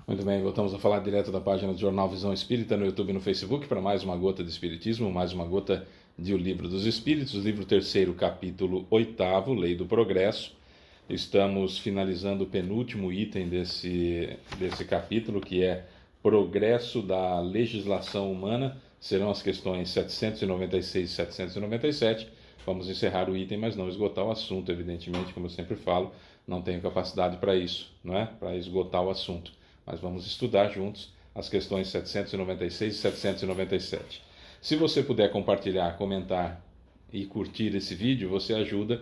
Muito bem, voltamos a falar direto da página do Jornal Visão Espírita no YouTube e no Facebook para mais uma gota de Espiritismo, mais uma gota de O Livro dos Espíritos, livro terceiro, capítulo 8º, Lei do Progresso. Estamos finalizando o penúltimo item desse capítulo, que é Progresso da Legislação Humana. Serão as questões 796 e 797. Vamos encerrar o item, mas não esgotar o assunto, evidentemente, como eu sempre falo, não tenho capacidade para isso, não é? Para esgotar o assunto. Mas vamos estudar juntos as questões 796 e 797. Se você puder compartilhar, comentar e curtir esse vídeo, você ajuda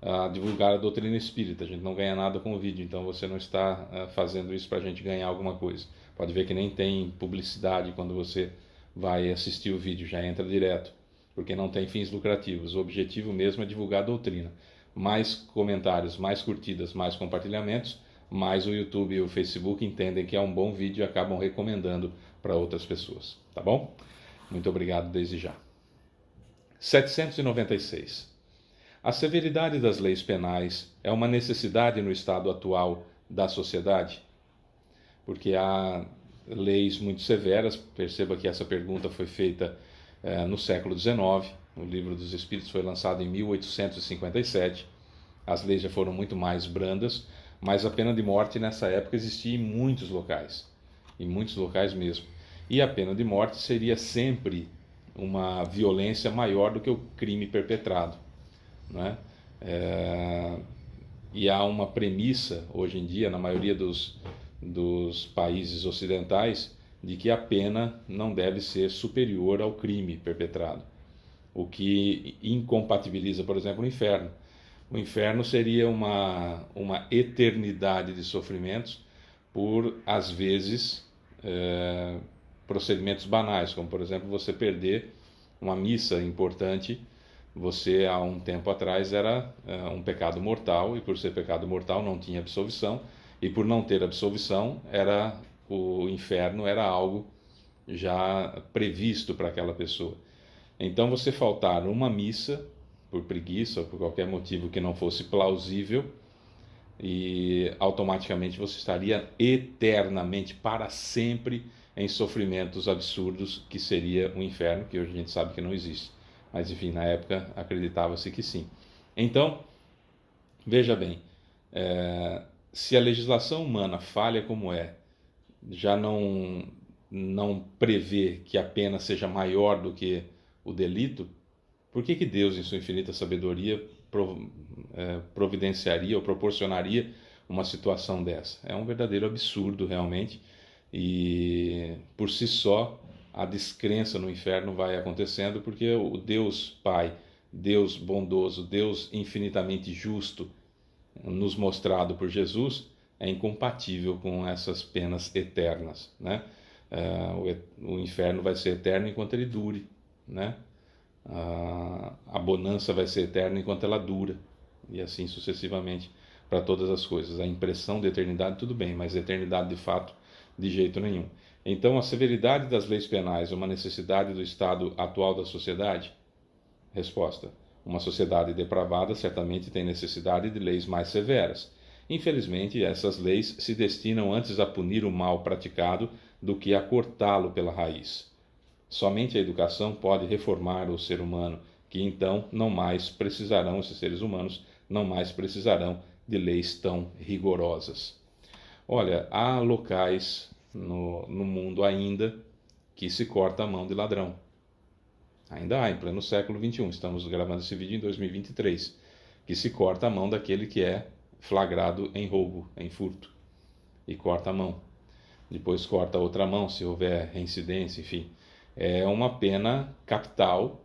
a divulgar a doutrina espírita. A gente não ganha nada com o vídeo, então você não está fazendo isso para a gente ganhar alguma coisa. Pode ver que nem tem publicidade quando você vai assistir o vídeo, já entra direto, porque não tem fins lucrativos. O objetivo mesmo é divulgar a doutrina. Mais comentários, mais curtidas, mais compartilhamentos, mais o YouTube e o Facebook entendem que é um bom vídeo e acabam recomendando para outras pessoas, tá bom? Muito obrigado desde já. 796. A severidade das leis penais é uma necessidade no estado atual da sociedade? Porque há leis muito severas. Perceba que essa pergunta foi feita no século XIX. O Livro dos Espíritos foi lançado em 1857. As leis já foram muito mais brandas, mas a pena de morte nessa época existia em muitos locais mesmo. E a pena de morte seria sempre uma violência maior do que o crime perpetrado, não é? E há uma premissa hoje em dia na maioria dos países ocidentais de que a pena não deve ser superior ao crime perpetrado, o que incompatibiliza, por exemplo, o inferno. O inferno seria uma eternidade de sofrimentos por, às vezes, procedimentos banais, como, por exemplo, você perder uma missa importante. Você, há um tempo atrás, era um pecado mortal, e por ser pecado mortal não tinha absolvição, e por não ter absolvição, o inferno era algo já previsto para aquela pessoa. Então, você faltar uma missa por preguiça ou por qualquer motivo que não fosse plausível, e automaticamente você estaria eternamente, para sempre, em sofrimentos absurdos, que seria o inferno, que hoje a gente sabe que não existe. Mas enfim, na época acreditava-se que sim. Então, veja bem, se a legislação humana falha como já não prevê que a pena seja maior do que o delito, por que Deus, em sua infinita sabedoria, providenciaria ou proporcionaria uma situação dessa? É um verdadeiro absurdo, realmente, e por si só a descrença no inferno vai acontecendo, porque o Deus Pai, Deus bondoso, Deus infinitamente justo, nos mostrado por Jesus, é incompatível com essas penas eternas, né? O inferno vai ser eterno enquanto ele dure, né? A bonança vai ser eterna enquanto ela dura, e assim sucessivamente para todas as coisas. A impressão de eternidade, tudo bem, mas eternidade de fato, de jeito nenhum. Então, a severidade das leis penais é uma necessidade do estado atual da sociedade? Resposta: uma sociedade depravada certamente tem necessidade de leis mais severas. Infelizmente, essas leis se destinam antes a punir o mal praticado do que a cortá-lo pela raiz. Somente a educação pode reformar o ser humano, que então não mais precisarão, esses seres humanos, não mais precisarão de leis tão rigorosas. Olha, há locais no mundo ainda que se corta a mão de ladrão. Ainda há, em pleno século XXI, estamos gravando esse vídeo em 2023, que se corta a mão daquele que é flagrado em roubo, em furto, e corta a mão. Depois corta a outra mão, se houver reincidência, enfim. É uma pena capital,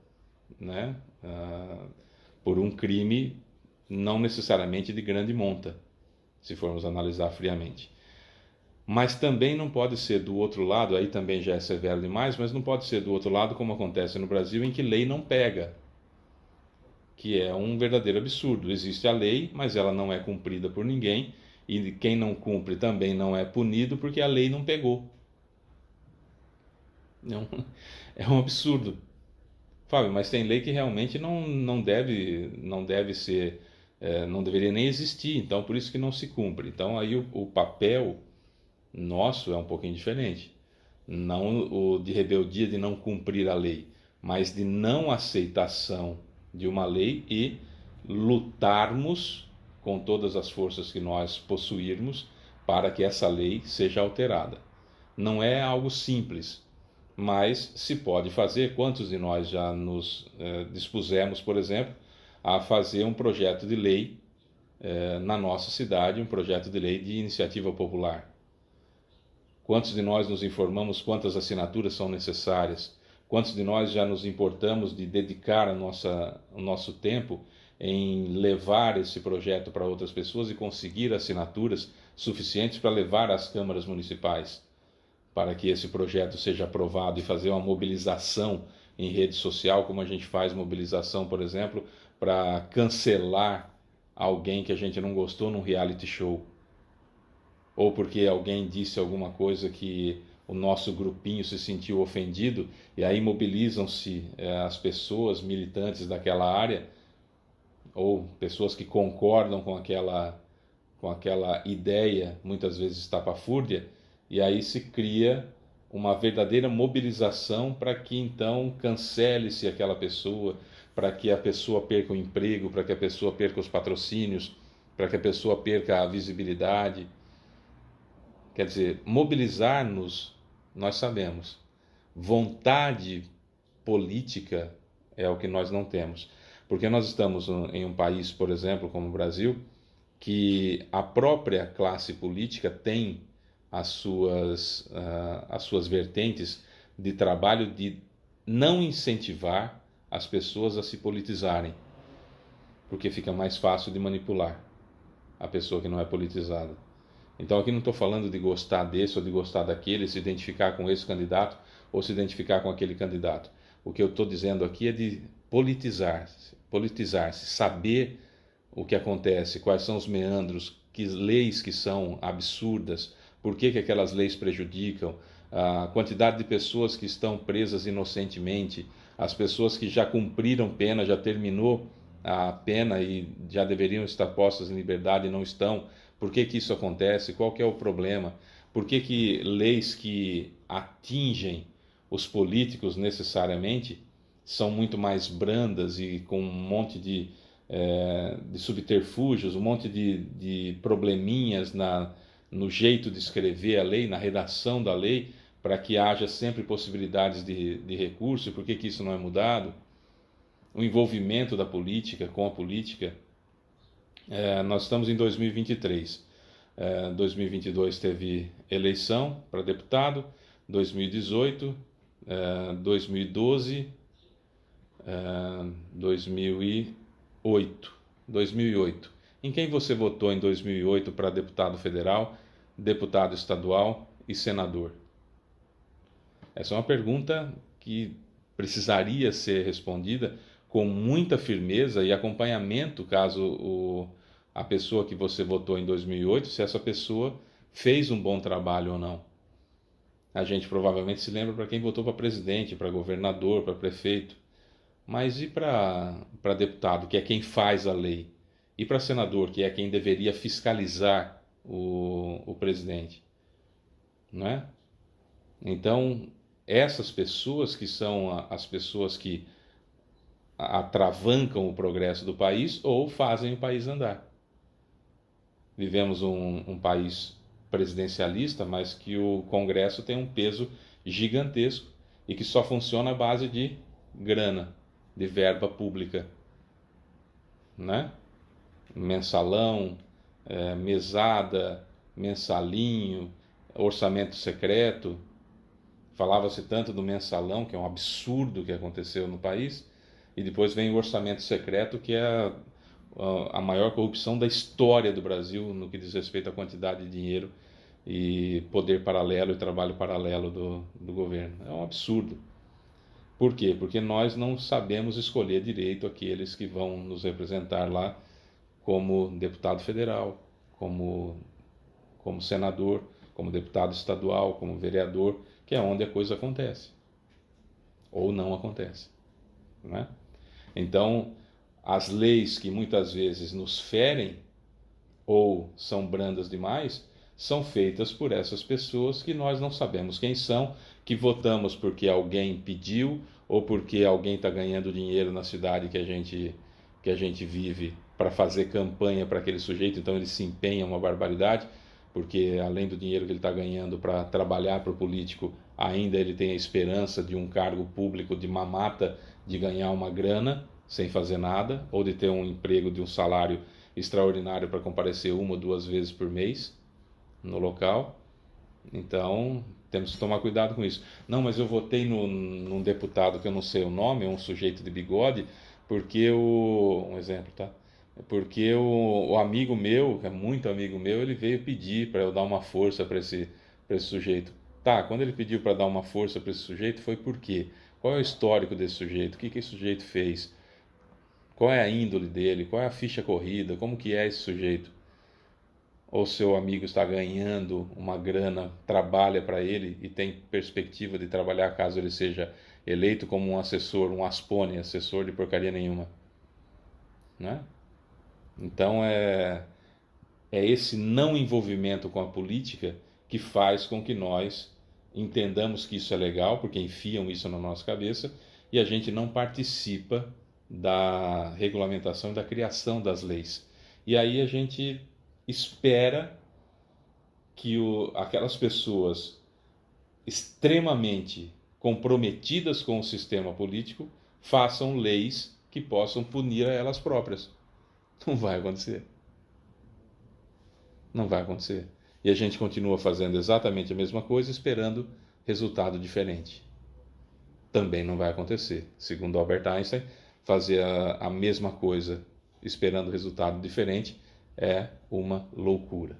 né? Por um crime não necessariamente de grande monta, se formos analisar friamente. Mas também não pode ser do outro lado, aí também já é severo demais, mas não pode ser do outro lado como acontece no Brasil, em que lei não pega, que é um verdadeiro absurdo. Existe a lei, mas ela não é cumprida por ninguém, e quem não cumpre também não é punido porque a lei não pegou. Não, é um absurdo. Fábio, mas tem lei que realmente não deve ser, não deveria nem existir, então por isso que não se cumpre. Então aí o papel Nosso é um pouquinho diferente. Não o de rebeldia de não cumprir a lei, mas de não aceitação de uma lei e lutarmos com todas as forças que nós possuirmos para que essa lei seja alterada. Não é algo simples, mas se pode fazer. Quantos de nós já nos dispusemos, por exemplo, a fazer um projeto de lei na nossa cidade, um projeto de lei de iniciativa popular? Quantos de nós nos informamos quantas assinaturas são necessárias? Quantos de nós já nos importamos de dedicar o nosso tempo em levar esse projeto para outras pessoas e conseguir assinaturas suficientes para levar às câmaras municipais, para que esse projeto seja aprovado, e fazer uma mobilização em rede social, como a gente faz mobilização, por exemplo, para cancelar alguém que a gente não gostou num reality show, ou porque alguém disse alguma coisa que o nosso grupinho se sentiu ofendido, e aí mobilizam-se as pessoas militantes daquela área, ou pessoas que concordam com aquela ideia, muitas vezes estapafúrdia, e aí se cria uma verdadeira mobilização para que então cancele-se aquela pessoa, para que a pessoa perca o emprego, para que a pessoa perca os patrocínios, para que a pessoa perca a visibilidade. Quer dizer, mobilizar-nos, nós sabemos. Vontade política é o que nós não temos. Porque nós estamos em um país, por exemplo, como o Brasil, que a própria classe política tem as suas vertentes de trabalho de não incentivar as pessoas a se politizarem, porque fica mais fácil de manipular a pessoa que não é politizada. Então aqui não estou falando de gostar desse ou de gostar daquele, se identificar com esse candidato ou se identificar com aquele candidato. O que eu estou dizendo aqui é de politizar-se, saber o que acontece, quais são os meandros, que leis que são absurdas, por que aquelas leis prejudicam, a quantidade de pessoas que estão presas inocentemente, as pessoas que já cumpriram pena, já terminou a pena e já deveriam estar postas em liberdade e não estão. Por que isso acontece? Qual que é o problema? Por que leis que atingem os políticos necessariamente são muito mais brandas e com um monte de subterfúgios, um monte de probleminhas no jeito de escrever a lei, na redação da lei, para que haja sempre possibilidades de recurso? Por que isso não é mudado? O envolvimento da política com a política. Nós estamos em 2023. 2022 teve eleição para deputado, 2018, 2012, 2008. Em quem você votou em 2008 para deputado federal, deputado estadual e senador? Essa é uma pergunta que precisaria ser respondida com muita firmeza e acompanhamento, caso a pessoa que você votou em 2008, se essa pessoa fez um bom trabalho ou não. A gente provavelmente se lembra para quem votou para presidente, para governador, para prefeito. Mas e para deputado, que é quem faz a lei? E para senador, que é quem deveria fiscalizar o presidente? Não é? Então, essas pessoas que são as pessoas que atravancam o progresso do país ou fazem o país andar. Vivemos um país presidencialista, mas que o Congresso tem um peso gigantesco e que só funciona à base de grana, de verba pública, né? Mensalão, mesada, mensalinho, orçamento secreto. Falava-se tanto do mensalão, que é um absurdo que aconteceu no país, e depois vem o orçamento secreto, que é a maior corrupção da história do Brasil no que diz respeito à quantidade de dinheiro e poder paralelo e trabalho paralelo do governo. É um absurdo. Por quê? Porque nós não sabemos escolher direito aqueles que vão nos representar lá como deputado federal, como senador, como deputado estadual, como vereador, que é onde a coisa acontece. Ou não acontece. Não é? Então, as leis que muitas vezes nos ferem ou são brandas demais, são feitas por essas pessoas que nós não sabemos quem são, que votamos porque alguém pediu ou porque alguém está ganhando dinheiro na cidade que a gente vive para fazer campanha para aquele sujeito, então ele se empenha uma barbaridade, porque além do dinheiro que ele está ganhando para trabalhar para o político, ainda ele tem a esperança de um cargo público de mamata, de ganhar uma grana sem fazer nada, ou de ter um emprego de um salário extraordinário para comparecer 1 ou 2 vezes por mês no local. Então temos que tomar cuidado com isso. Não, mas eu votei num deputado que eu não sei o nome, é um sujeito de bigode, porque um exemplo, tá? Porque o amigo meu, que é muito amigo meu, ele veio pedir para eu dar uma força para esse sujeito. Tá, quando ele pediu para dar uma força para esse sujeito, foi por quê? Qual é o histórico desse sujeito? O que esse sujeito fez? Qual é a índole dele? Qual é a ficha corrida? Como que é esse sujeito? Ou seu amigo está ganhando uma grana, trabalha para ele e tem perspectiva de trabalhar caso ele seja eleito como um assessor, um aspone, assessor de porcaria nenhuma, né? Então é esse não envolvimento com a política que faz com que nós entendamos que isso é legal, porque enfiam isso na nossa cabeça, e a gente não participa da regulamentação e da criação das leis. E aí a gente espera que aquelas pessoas extremamente comprometidas com o sistema político façam leis que possam punir a elas próprias. Não vai acontecer. Não vai acontecer. E a gente continua fazendo exatamente a mesma coisa, esperando resultado diferente. Também não vai acontecer. Segundo Albert Einstein, fazer a mesma coisa esperando resultado diferente é uma loucura,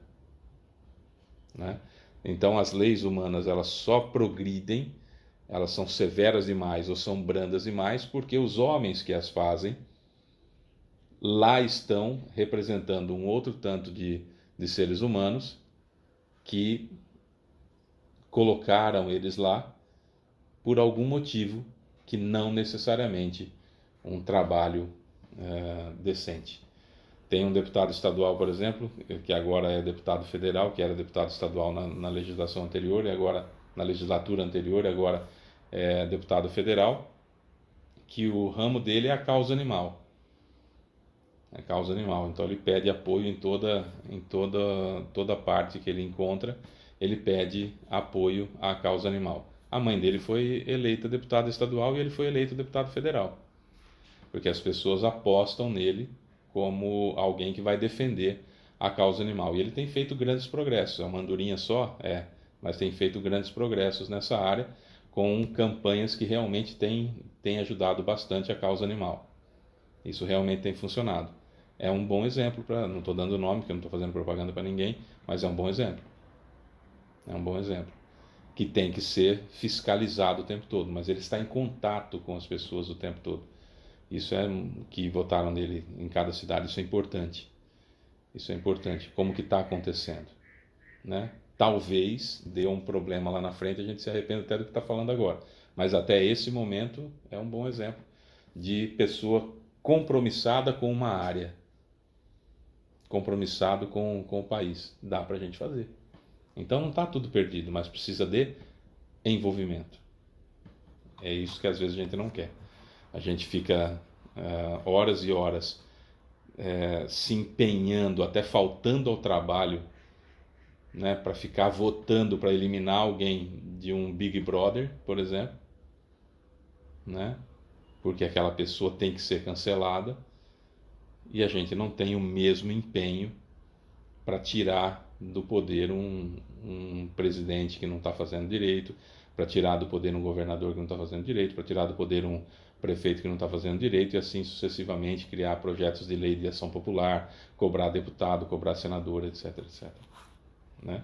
né? Então as leis humanas, elas só progridem, elas são severas demais ou são brandas demais porque os homens que as fazem lá estão representando um outro tanto de seres humanos que colocaram eles lá por algum motivo que não necessariamente um trabalho decente. Tem um deputado estadual, por exemplo, que agora é deputado federal, que era deputado estadual na legislação anterior, e agora na legislatura anterior, e agora é deputado federal, que o ramo dele é a causa animal. É a causa animal. Então ele pede apoio em toda parte que ele encontra, ele pede apoio à causa animal. A mãe dele foi eleita deputada estadual e ele foi eleito deputado federal, porque as pessoas apostam nele como alguém que vai defender a causa animal. E ele tem feito grandes progressos. É uma andorinha só? É, mas tem feito grandes progressos nessa área, com campanhas que realmente têm ajudado bastante a causa animal. Isso realmente tem funcionado. É um bom exemplo não estou dando nome, porque eu não estou fazendo propaganda para ninguém, mas é um bom exemplo. É um bom exemplo. Que tem que ser fiscalizado o tempo todo, mas ele está em contato com as pessoas o tempo todo. Isso é que votaram nele em cada cidade, isso é importante. Isso é importante. Como que está acontecendo, né? Talvez dê um problema lá na frente, a gente se arrependa até do que está falando agora. Mas até esse momento é um bom exemplo de pessoa compromissada com uma área, compromissado com o país. Dá para a gente fazer. Então não está tudo perdido, mas precisa de envolvimento. É isso que às vezes a gente não quer. A gente fica horas e horas se empenhando, até faltando ao trabalho, né, para ficar votando para eliminar alguém de um Big Brother, por exemplo, né, porque aquela pessoa tem que ser cancelada, e a gente não tem o mesmo empenho para tirar do poder um presidente que não está fazendo direito, para tirar do poder um governador que não está fazendo direito, para tirar do poder um prefeito que não está fazendo direito, e assim sucessivamente criar projetos de lei de ação popular, cobrar deputado, cobrar senador, etc, etc. Né?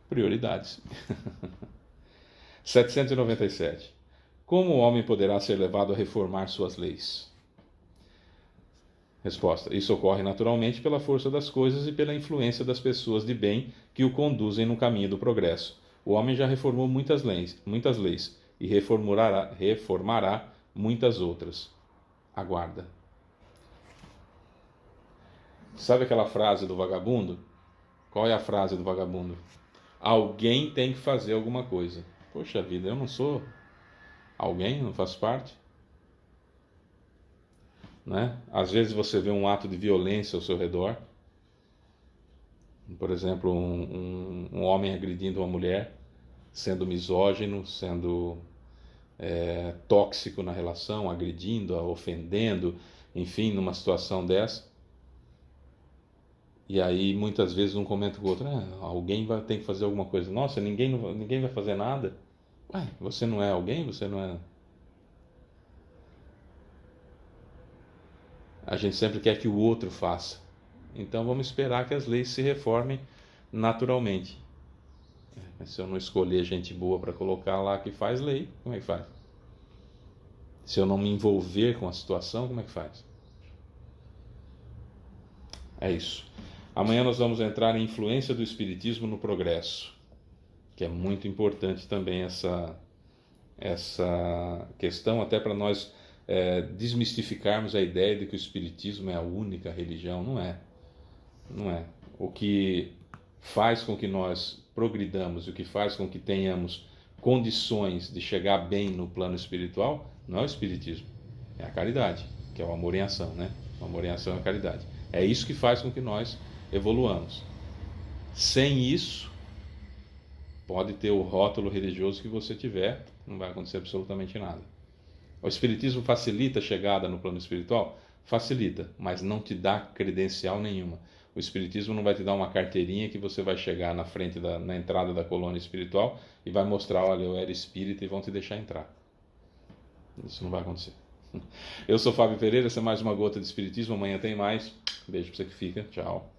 Prioridades. 797. Como o homem poderá ser levado a reformar suas leis? Resposta: isso ocorre naturalmente pela força das coisas e pela influência das pessoas de bem que o conduzem no caminho do progresso. O homem já reformou muitas leis e reformará muitas outras. Aguarda. Sabe aquela frase do vagabundo? Qual é a frase do vagabundo? Alguém tem que fazer alguma coisa. Poxa vida, eu não sou alguém, não faço parte, né? Às vezes você vê um ato de violência ao seu redor, por exemplo, um homem agredindo uma mulher, sendo misógino, sendo tóxico na relação, agredindo, ofendendo, enfim, numa situação dessa. E aí muitas vezes um comenta com o outro, alguém tem que fazer alguma coisa. Nossa, ninguém vai fazer nada. Ué, você não é alguém? Você não é... A gente sempre quer que o outro faça. Então vamos esperar que as leis se reformem naturalmente. Mas se eu não escolher gente boa para colocar lá que faz lei, como é que faz? Se eu não me envolver com a situação, como é que faz? É isso. Amanhã nós vamos entrar em influência do Espiritismo no progresso, que é muito importante também essa questão, até para nós desmistificarmos a ideia de que o Espiritismo é a única religião. Não é. Não é. O que faz com que nós progridamos e o que faz com que tenhamos condições de chegar bem no plano espiritual não é o Espiritismo, é a caridade, que é o amor em ação, né? O amor em ação é a caridade. É isso que faz com que nós evoluamos. Sem isso, pode ter o rótulo religioso que você tiver, não vai acontecer absolutamente nada. O Espiritismo facilita a chegada no plano espiritual? Facilita, mas não te dá credencial nenhuma. O Espiritismo não vai te dar uma carteirinha que você vai chegar na frente, na entrada da colônia espiritual e vai mostrar, olha, eu era espírita, e vão te deixar entrar. Isso não vai acontecer. Eu sou Fábio Pereira, essa é mais uma gota de Espiritismo, amanhã tem mais. Beijo pra você que fica, tchau.